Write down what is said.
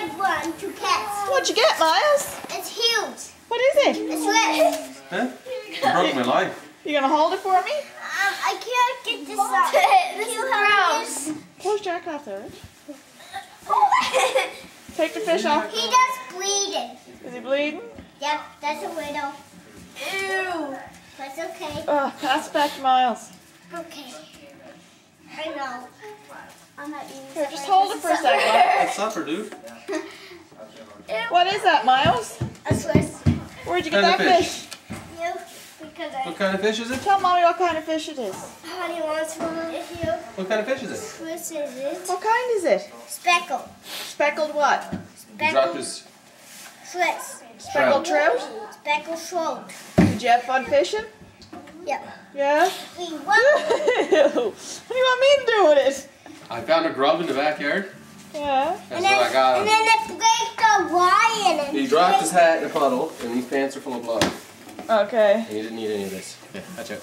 big one to catch. What'd you get, Miles? It's huge. What is it? It's red. Huh? You broke my life. You gonna hold it for me? I can't get this out. This is gross. Close Jack off there. Take the fish off. He just bleeding. Is he bleeding? Yep, that's a widow. Ew. That's okay. Pass it back to Miles. Okay. I know. I'm not eating. Here, just hold it for a second. That's supper, dude. What is that, Miles? A Swiss. Where'd you get What that kind of fish? You, because What kind of fish is it? Tell Mommy what kind of fish it is. Honey wants one. If you What kind of fish is it? Swiss is it? What kind is it? Speckle. Speckled what? He dropped his Swiss. Speckled trout? Speckle trout. Did you have fun fishing? Yep. Yeah? We won. What do you want me to do with it? I found a grub in the backyard. Yeah. That's what I got And him. then it breaks the wire and He dropped his hat in a puddle, and these pants are full of blood. Okay. And he didn't need any of this. Yeah, watch out.